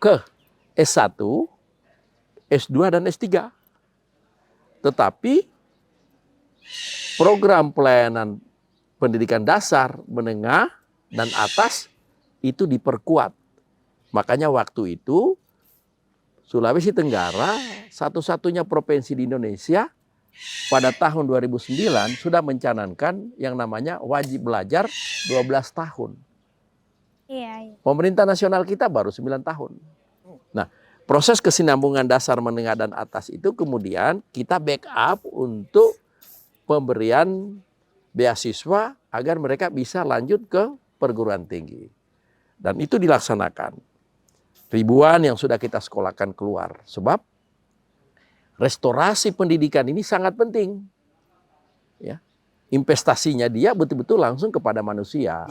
Speaker 3: ke S1, S2 dan S3. Tetapi program pelayanan pendidikan dasar, menengah, dan atas itu diperkuat. Makanya waktu itu Sulawesi Tenggara satu-satunya provinsi di Indonesia pada tahun 2009 sudah mencanangkan yang namanya wajib belajar 12 tahun.
Speaker 2: Iya.
Speaker 3: Pemerintah nasional kita baru 9 tahun. Nah, proses kesinambungan dasar, menengah, dan atas itu kemudian kita backup untuk pemberian beasiswa agar mereka bisa lanjut ke perguruan tinggi. Dan itu dilaksanakan. Ribuan yang sudah kita sekolahkan keluar. Sebab restorasi pendidikan ini sangat penting. Ya. Investasinya dia betul-betul langsung kepada manusia.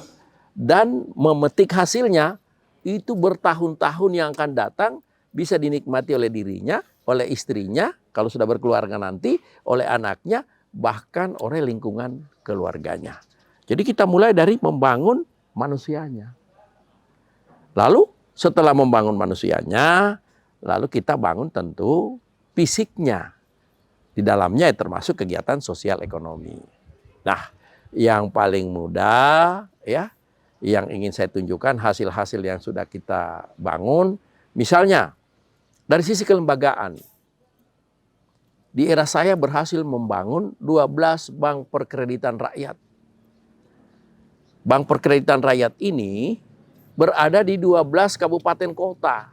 Speaker 3: Dan memetik hasilnya itu bertahun-tahun yang akan datang bisa dinikmati oleh dirinya, oleh istrinya, kalau sudah berkeluarga nanti, oleh anaknya, bahkan oleh lingkungan keluarganya. Jadi kita mulai dari membangun manusianya. Lalu setelah membangun manusianya, lalu kita bangun tentu fisiknya. Di dalamnya termasuk kegiatan sosial ekonomi. Nah, yang paling mudah ya, yang ingin saya tunjukkan hasil-hasil yang sudah kita bangun, misalnya dari sisi kelembagaan. Di era saya berhasil membangun 12 bank perkreditan rakyat. Bank perkreditan rakyat ini berada di 12 kabupaten kota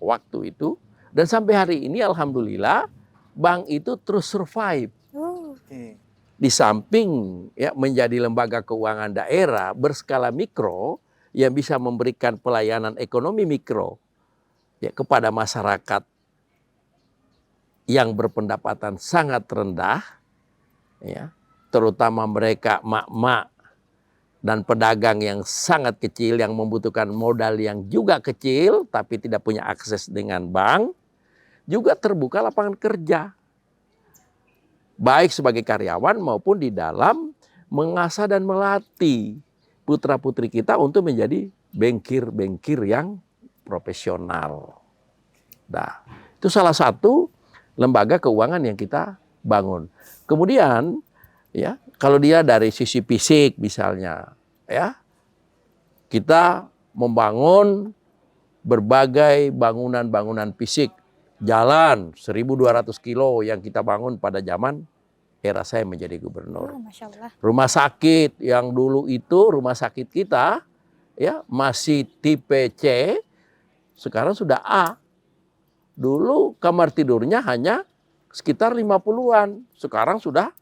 Speaker 3: waktu itu. Dan sampai hari ini alhamdulillah bank itu terus survive. Di samping ya, menjadi lembaga keuangan daerah berskala mikro yang bisa memberikan pelayanan ekonomi mikro ya, kepada masyarakat yang berpendapatan sangat rendah, ya, terutama mereka mak-mak dan pedagang yang sangat kecil yang membutuhkan modal yang juga kecil tapi tidak punya akses dengan bank, juga terbuka lapangan kerja. Baik sebagai karyawan maupun di dalam mengasah dan melatih putra-putri kita untuk menjadi bankir-bankir yang profesional. Nah, itu salah satu lembaga keuangan yang kita bangun. Kemudian ya, kalau dia dari sisi fisik misalnya ya, kita membangun berbagai bangunan-bangunan fisik. Jalan 1.200 kilo yang kita bangun pada zaman era saya menjadi gubernur.
Speaker 2: Masya Allah. Rumah
Speaker 3: sakit yang dulu itu rumah sakit kita ya masih tipe C, sekarang sudah A. Dulu kamar tidurnya hanya sekitar 50-an, sekarang sudah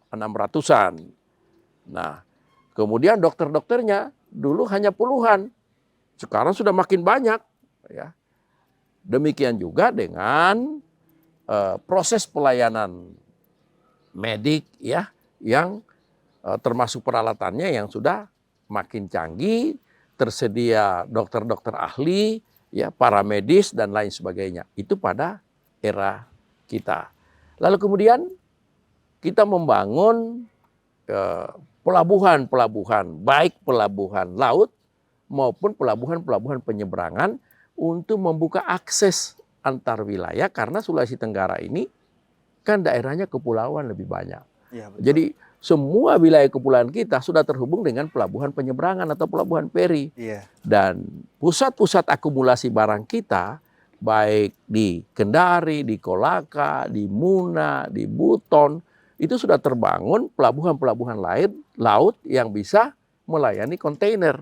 Speaker 3: 600-an. Nah, kemudian dokter-dokternya dulu hanya puluhan, sekarang sudah makin banyak ya. Demikian juga dengan proses pelayanan medik ya, yang termasuk peralatannya yang sudah makin canggih, tersedia dokter-dokter ahli, ya, para medis dan lain sebagainya. Itu pada era kita. Lalu kemudian kita membangun pelabuhan-pelabuhan, baik pelabuhan laut maupun pelabuhan-pelabuhan penyeberangan untuk membuka akses antar wilayah karena Sulawesi Tenggara ini kan daerahnya kepulauan lebih banyak.
Speaker 1: Iya, betul.
Speaker 3: Jadi semua wilayah kepulauan kita sudah terhubung dengan pelabuhan penyeberangan atau pelabuhan feri.
Speaker 1: Iya.
Speaker 3: Dan pusat-pusat akumulasi barang kita, baik di Kendari, di Kolaka, di Muna, di Buton, itu sudah terbangun pelabuhan-pelabuhan laut yang bisa melayani kontainer.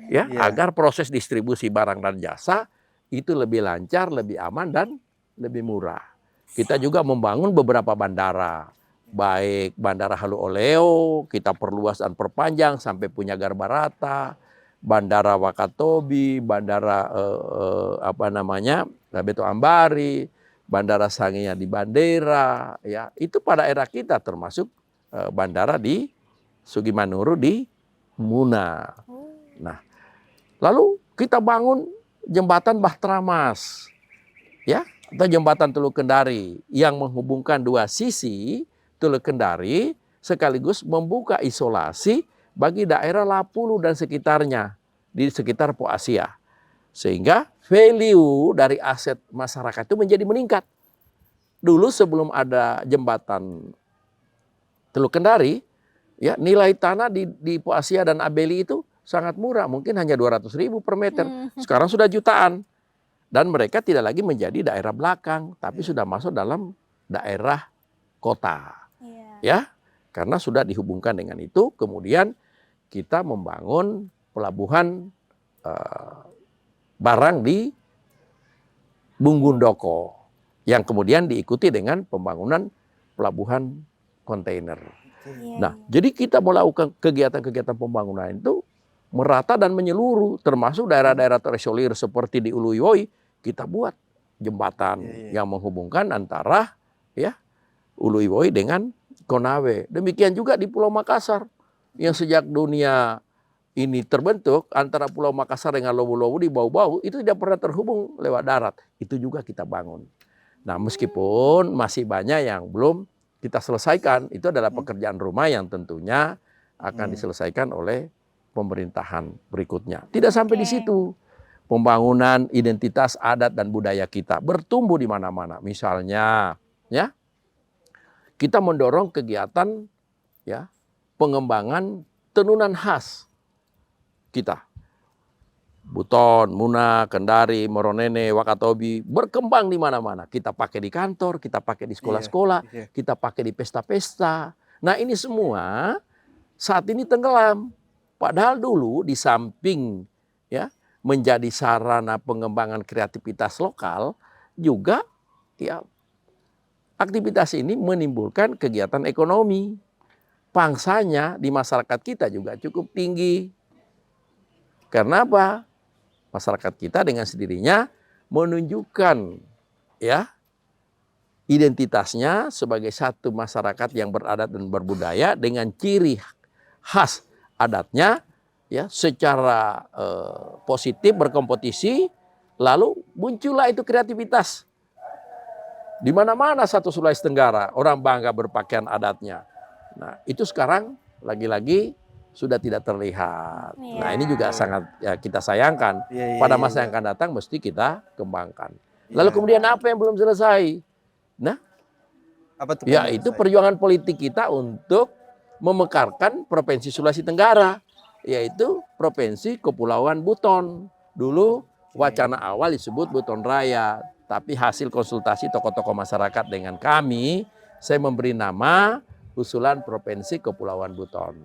Speaker 3: Ya,
Speaker 1: Iya.
Speaker 3: agar proses distribusi barang dan jasa itu lebih lancar, lebih aman, dan lebih murah. Kita juga membangun beberapa bandara. Baik Bandara Halu Oleo, kita perluas dan perpanjang sampai punya Garbarata, Bandara Wakatobi, Bandara Beto Ambari, Bandara Sangiya di Bandera, ya itu pada era kita termasuk bandara di Sugimanuru di Muna. Nah, lalu kita bangun jembatan Bahtera Mas, ya atau jembatan Teluk Kendari yang menghubungkan dua sisi Teluk Kendari sekaligus membuka isolasi bagi daerah Lapulu dan sekitarnya di sekitar Po Asia. Sehingga value dari aset masyarakat itu menjadi meningkat. Dulu sebelum ada jembatan Teluk Kendari, ya nilai tanah di Po Asia dan Abeli itu sangat murah, mungkin hanya 200.000 per meter. Sekarang sudah jutaan. Dan mereka tidak lagi menjadi daerah belakang, tapi sudah masuk dalam daerah kota. Ya, karena sudah dihubungkan dengan itu, kemudian kita membangun pelabuhan barang di Bunggundoko yang kemudian diikuti dengan pembangunan pelabuhan kontainer. Nah, jadi kita melakukan kegiatan-kegiatan pembangunan itu merata dan menyeluruh, termasuk daerah-daerah terisolir seperti di Uluiwoi, kita buat jembatan yang menghubungkan antara ya Uluiwoi dengan Konawe. Demikian juga di Pulau Makassar yang sejak dunia ini terbentuk antara Pulau Makassar dengan Lowu-Lowu di Bau-Bau itu tidak pernah terhubung lewat darat. Itu juga kita bangun. Nah, meskipun masih banyak yang belum kita selesaikan, itu adalah pekerjaan rumah yang tentunya akan diselesaikan oleh pemerintahan berikutnya. Tidak sampai di situ. Pembangunan identitas adat dan budaya kita bertumbuh di mana-mana. Misalnya, ya, kita mendorong kegiatan ya pengembangan tenunan khas kita. Buton, Muna, Kendari, Moronene, Wakatobi berkembang di mana-mana. Kita pakai di kantor, kita pakai di sekolah-sekolah, kita pakai di pesta-pesta. Nah, ini semua saat ini tenggelam. Padahal dulu di samping ya menjadi sarana pengembangan kreativitas lokal, juga ya aktivitas ini menimbulkan kegiatan ekonomi. Pangsanya di masyarakat kita juga cukup tinggi. Karena apa? Masyarakat kita dengan sendirinya menunjukkan ya identitasnya sebagai satu masyarakat yang beradat dan berbudaya dengan ciri khas adatnya ya secara positif berkompetisi, lalu muncullah itu kreativitas. Di mana-mana satu Sulawesi Tenggara orang bangga berpakaian adatnya. Nah, itu sekarang lagi-lagi sudah tidak terlihat. Nah, ini juga sangat ya kita sayangkan. Pada masa yang akan datang mesti kita kembangkan. Lalu kemudian apa yang belum selesai? Nah,
Speaker 1: apa tuh?
Speaker 3: Ya itu perjuangan politik kita untuk memekarkan Provinsi Sulawesi Tenggara, yaitu Provinsi Kepulauan Buton. Dulu wacana awal disebut Buton Raya, tapi hasil konsultasi tokoh-tokoh masyarakat dengan kami, saya memberi nama usulan Provinsi Kepulauan Buton.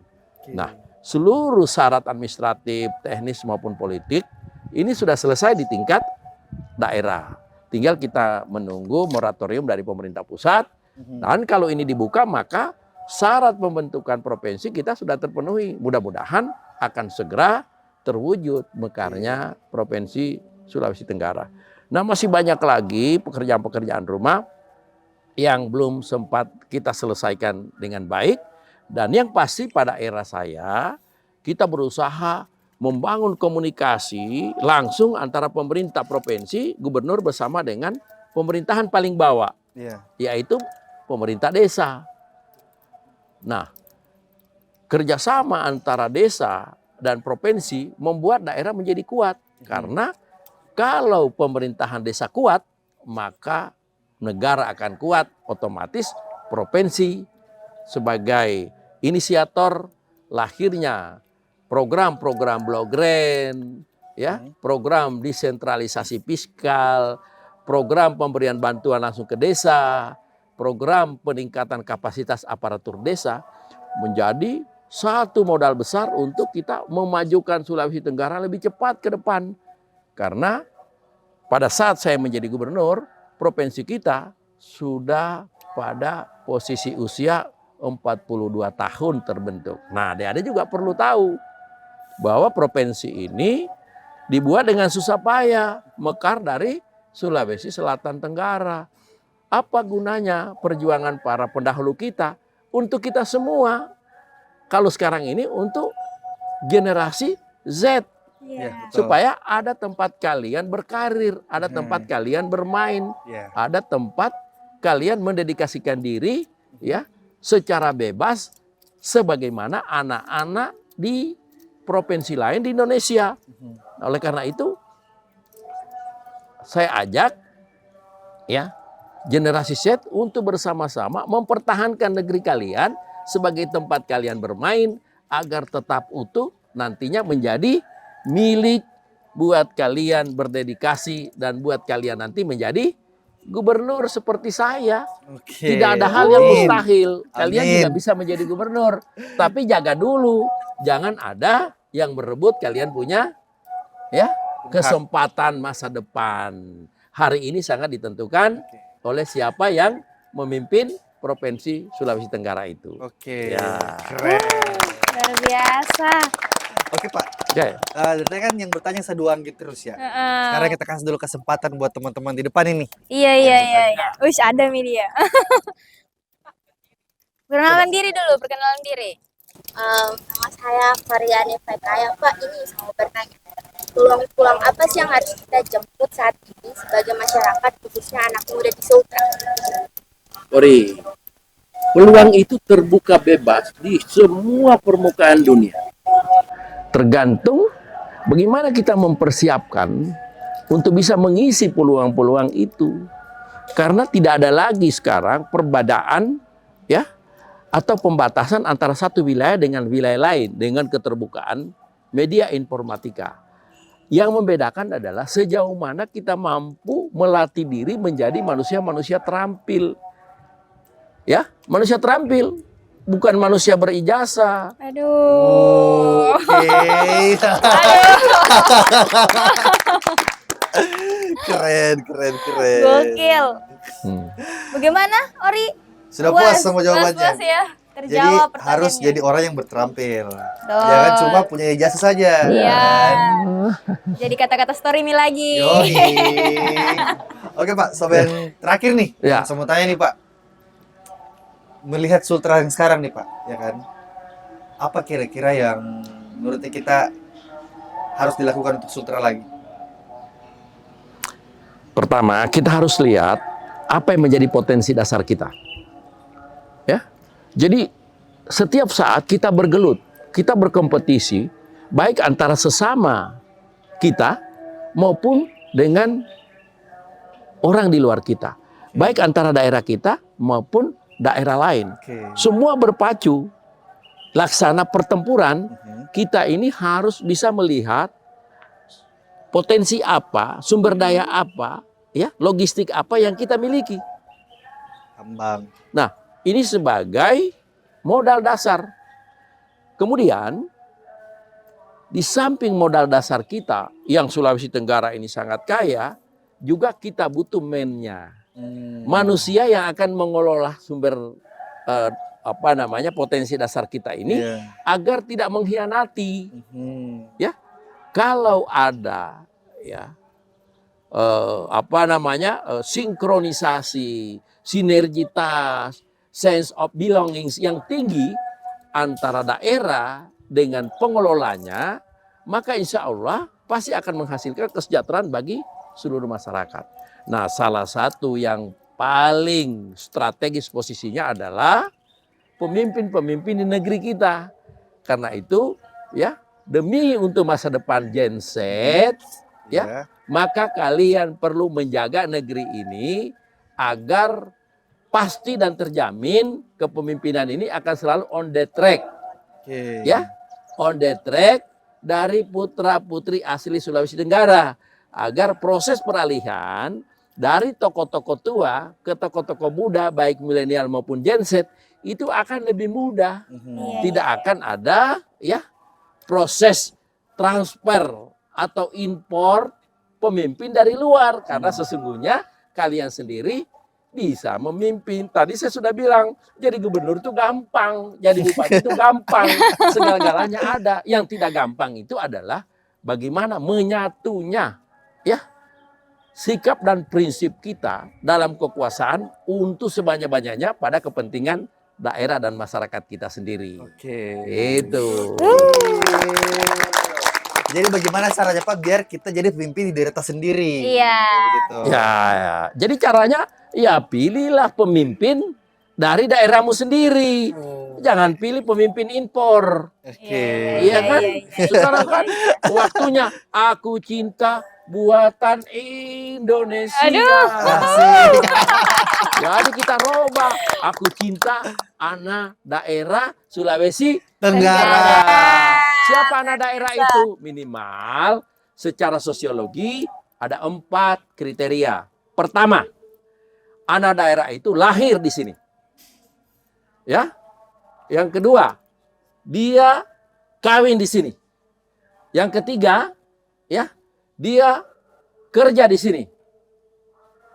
Speaker 3: Nah, seluruh syarat administratif, teknis maupun politik ini sudah selesai di tingkat daerah. Tinggal kita menunggu moratorium dari pemerintah pusat. Dan kalau ini dibuka, maka syarat pembentukan provinsi kita sudah terpenuhi. Mudah-mudahan akan segera terwujud mekarnya Provinsi Sulawesi Tenggara. Nah, masih banyak lagi pekerjaan-pekerjaan rumah yang belum sempat kita selesaikan dengan baik. Dan yang pasti pada era saya, kita berusaha membangun komunikasi langsung antara pemerintah provinsi, gubernur bersama dengan pemerintahan paling bawah, yaitu pemerintah desa. Nah, kerjasama antara desa dan provinsi membuat daerah menjadi kuat. Karena Kalau pemerintahan desa kuat, maka negara akan kuat, otomatis provinsi sebagai inisiator lahirnya program-program Blok Grant, ya, program desentralisasi fiskal, program pemberian bantuan langsung ke desa, program peningkatan kapasitas aparatur desa menjadi satu modal besar untuk kita memajukan Sulawesi Tenggara lebih cepat ke depan. Karena pada saat saya menjadi gubernur, provinsi kita sudah pada posisi usia 42 tahun terbentuk. Nah, adik-adik juga perlu tahu bahwa provinsi ini dibuat dengan susah payah, mekar dari Sulawesi Selatan Tenggara. Apa gunanya perjuangan para pendahulu kita untuk kita semua? Kalau sekarang ini untuk generasi Z.
Speaker 2: Iya.
Speaker 3: Supaya ada tempat kalian berkarir, ada tempat kalian bermain, ada tempat kalian mendedikasikan diri ya secara bebas sebagaimana anak-anak di provinsi lain di Indonesia. Oleh karena itu saya ajak ya generasi Z untuk bersama-sama mempertahankan negeri kalian sebagai tempat kalian bermain agar tetap utuh nantinya menjadi milik buat kalian berdedikasi dan buat kalian nanti menjadi gubernur seperti saya.
Speaker 1: Oke.
Speaker 3: Tidak ada hal yang
Speaker 1: Amin.
Speaker 3: mustahil. Kalian
Speaker 1: Amin.
Speaker 3: juga bisa menjadi gubernur. Tapi jaga dulu. Jangan ada yang berebut kalian punya ya kesempatan masa depan. Hari ini sangat ditentukan oleh siapa yang memimpin Provinsi Sulawesi Tenggara itu.
Speaker 1: Oke.
Speaker 3: Ya.
Speaker 1: Keren.
Speaker 2: Luar biasa.
Speaker 1: Oke Pak,
Speaker 3: Ya.
Speaker 1: dari tadi kan yang bertanya seduang gitu terus ya. Sekarang kita kasih dulu kesempatan buat teman-teman di depan ini.
Speaker 2: Iya. Ush, ada media. Perkenalan diri dulu, perkenalan diri.
Speaker 4: Nama saya Variani Fekaya, Pak. Ini saya mau bertanya, peluang-peluang apa sih yang harus kita jemput saat ini sebagai masyarakat, khususnya anak muda di Sultra?
Speaker 3: Ori, peluang itu terbuka bebas di semua permukaan dunia. Tergantung bagaimana kita mempersiapkan untuk bisa mengisi peluang-peluang itu. Karena tidak ada lagi sekarang perbedaan ya atau pembatasan antara satu wilayah dengan wilayah lain dengan keterbukaan media informatika. Yang membedakan adalah sejauh mana kita mampu melatih diri menjadi manusia-manusia terampil. Ya, manusia terampil, bukan manusia berijazah.
Speaker 2: Aduh.
Speaker 1: Oke. Keren.
Speaker 2: Gokil. Bagaimana, Ori?
Speaker 1: Sudah puas sama jawabannya.
Speaker 2: Puas ya.
Speaker 1: Jadi
Speaker 2: Terjawab
Speaker 1: harus
Speaker 2: pertanyaannya.
Speaker 1: jadi orang yang berterampil.
Speaker 2: Betul.
Speaker 1: Jangan cuma punya ijazah saja.
Speaker 2: Iya.
Speaker 1: Kan?
Speaker 2: Jadi kata-kata story me lagi.
Speaker 1: Yoi. Oke Pak, Soben terakhir nih.
Speaker 3: Ya.
Speaker 1: Saya mau tanya nih Pak. Melihat Sultra yang sekarang nih Pak, ya kan? Apa kira-kira yang menurut kita harus dilakukan untuk Sultra lagi?
Speaker 3: Pertama, kita harus lihat apa yang menjadi potensi dasar kita. Ya. Jadi setiap saat kita bergelut, kita berkompetisi baik antara sesama kita maupun dengan orang di luar kita. Baik antara daerah kita maupun daerah lain.
Speaker 1: Oke.
Speaker 3: Semua berpacu. Laksana pertempuran, kita ini harus bisa melihat potensi apa, sumber daya apa, ya, logistik apa yang kita miliki.
Speaker 1: Tambang.
Speaker 3: Nah, ini sebagai modal dasar. Kemudian, di samping modal dasar kita, yang Sulawesi Tenggara ini sangat kaya, juga kita butuh man-nya. Manusia yang akan mengelola sumber potensi dasar kita ini
Speaker 1: Iya.
Speaker 3: agar tidak mengkhianati.
Speaker 1: Mhm.
Speaker 3: Ya, kalau ada ya sinkronisasi, sinergitas, sense of belongings yang tinggi antara daerah dengan pengelolanya, maka insya Allah pasti akan menghasilkan kesejahteraan bagi seluruh masyarakat. Nah, salah satu yang paling strategis posisinya adalah pemimpin-pemimpin di negeri kita. Karena itu, ya, demi untuk masa depan Gen Z, ya, maka kalian perlu menjaga negeri ini agar pasti dan terjamin kepemimpinan ini akan selalu on the track.
Speaker 1: Oke.
Speaker 3: Ya, on the track dari putra-putri asli Sulawesi Tenggara. Agar proses peralihan dari tokoh-tokoh tua ke tokoh-tokoh muda, baik milenial maupun Gen Z, itu akan lebih mudah.
Speaker 2: Iya,
Speaker 3: Tidak akan ada ya proses transfer atau impor pemimpin dari luar. Karena sesungguhnya kalian sendiri bisa memimpin. Tadi saya sudah bilang, jadi gubernur itu gampang, jadi bupati itu gampang, segala-galanya ada. Yang tidak gampang itu adalah bagaimana menyatunya ya sikap dan prinsip kita dalam kekuasaan untuk sebanyak-banyaknya pada kepentingan daerah dan masyarakat kita sendiri.
Speaker 1: Oke.
Speaker 3: Itu.
Speaker 1: Jadi bagaimana caranya Pak biar kita jadi pemimpin di daerah kita sendiri?
Speaker 2: Iya.
Speaker 1: Gitu.
Speaker 3: Ya, jadi caranya ya pilihlah pemimpin dari daerahmu sendiri. Jangan pilih pemimpin impor.
Speaker 1: Oke.
Speaker 3: Iya kan? Sekarang kan waktunya aku cinta buatan Indonesia.
Speaker 1: Asik.
Speaker 3: Jadi kita robah. Aku cinta anak daerah Sulawesi
Speaker 1: Tenggara.
Speaker 3: Siapa anak daerah itu? Minimal secara sosiologi ada 4 kriteria. Pertama, anak daerah itu lahir di sini. Ya. Yang kedua, dia kawin di sini. Yang ketiga, ya, dia kerja di sini.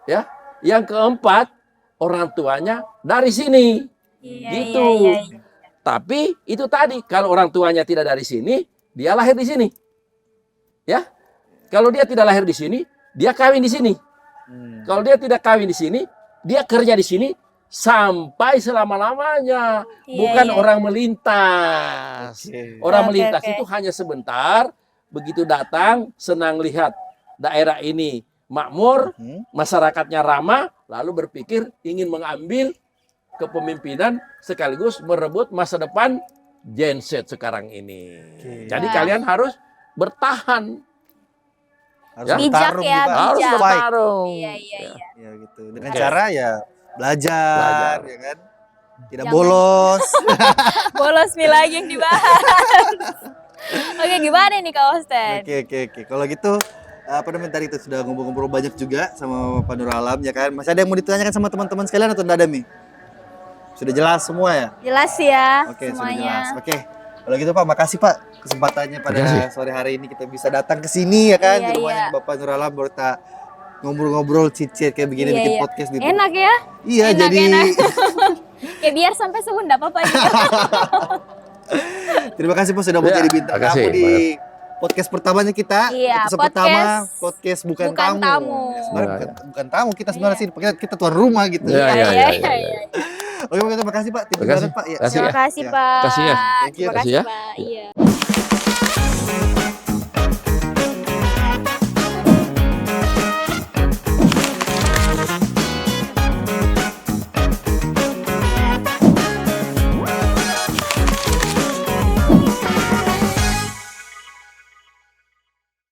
Speaker 3: Ya. Yang keempat, orang tuanya dari sini.
Speaker 2: Iya,
Speaker 3: Gitu.
Speaker 2: iya.
Speaker 3: Tapi itu tadi, kalau orang tuanya tidak dari sini, dia lahir di sini. Ya. Kalau dia tidak lahir di sini, dia kawin di sini. Kalau dia tidak kawin di sini, dia kerja di sini sampai selama-lamanya.
Speaker 2: Iya,
Speaker 3: Bukan
Speaker 2: iya.
Speaker 3: orang melintas.
Speaker 1: Oke.
Speaker 3: Orang
Speaker 2: Oke,
Speaker 3: melintas
Speaker 2: oke.
Speaker 3: itu hanya sebentar, begitu datang, senang lihat daerah ini makmur, masyarakatnya ramah, lalu berpikir ingin mengambil kepemimpinan sekaligus merebut masa depan Gen Z sekarang ini.
Speaker 1: Oke.
Speaker 3: Jadi
Speaker 2: Wah.
Speaker 3: kalian harus bertahan,
Speaker 1: Harus
Speaker 3: Ya.
Speaker 2: Bijak
Speaker 1: bertarung
Speaker 2: ya,
Speaker 1: nih, Pak.
Speaker 2: bijak.
Speaker 3: harus
Speaker 2: Bijak.
Speaker 3: bertarung.
Speaker 2: Iya, iya, iya.
Speaker 1: Ya gitu. Dengan
Speaker 3: Oke.
Speaker 1: cara ya belajar,
Speaker 3: Belajar.
Speaker 1: ya kan? Tidak
Speaker 2: Jangan-
Speaker 1: bolos.
Speaker 2: Bolos mie lagi yang dibahas. Oke, gimana nih Kak Osten?
Speaker 1: Oke. Kalau gitu apa namanya tadi itu sudah ngobrol-ngobrol banyak juga sama Pak Nur Alam ya kan? Masih ada yang mau ditanyakan sama teman-teman sekalian atau enggak ada Mi? Sudah jelas semua ya?
Speaker 2: Jelas ya
Speaker 1: Oke, sudah
Speaker 2: semuanya.
Speaker 1: jelas. Oke. Kalau gitu Pak, makasih Pak kesempatannya pada
Speaker 3: Makasih.
Speaker 1: sore hari ini kita bisa datang ke sini ya kan
Speaker 2: Iya,
Speaker 1: di rumahnya
Speaker 2: iya.
Speaker 1: Bapak Nur Alam berta ngobrol-ngobrol cicit kayak begini
Speaker 2: Iya,
Speaker 1: bikin
Speaker 2: iya.
Speaker 1: podcast gitu.
Speaker 2: Enak ya?
Speaker 1: Iya,
Speaker 2: enak,
Speaker 1: jadi
Speaker 2: enak. Ya biar sampai subuh enggak apa-apa juga.
Speaker 1: terima kasih Pak sudah mau
Speaker 3: Ya,
Speaker 1: jadi bintang
Speaker 3: makasih,
Speaker 1: tamu di podcast pertamanya kita.
Speaker 2: Iya,
Speaker 1: Episode pertama podcast
Speaker 2: bukan
Speaker 1: bukan tamu.
Speaker 2: tamu.
Speaker 1: Ya, sebenarnya
Speaker 3: Iya,
Speaker 1: bukan tamu, kita sebenarnya
Speaker 2: Iya.
Speaker 1: sih kita tuan rumah gitu.
Speaker 3: Iya, iya,
Speaker 2: Iya,
Speaker 3: iya, iya.
Speaker 1: Oke, Pak, terima kasih Pak. Terima
Speaker 3: Terima kasih.
Speaker 1: kasih Pak. Ya.
Speaker 3: Terima kasih
Speaker 2: Terima
Speaker 3: ya.
Speaker 2: kasih
Speaker 1: Ya.
Speaker 2: Pak.
Speaker 3: Kasih ya.
Speaker 1: Thank you.
Speaker 2: Terima
Speaker 3: Kasih
Speaker 2: kasih
Speaker 3: ya.
Speaker 2: Pak. Iya.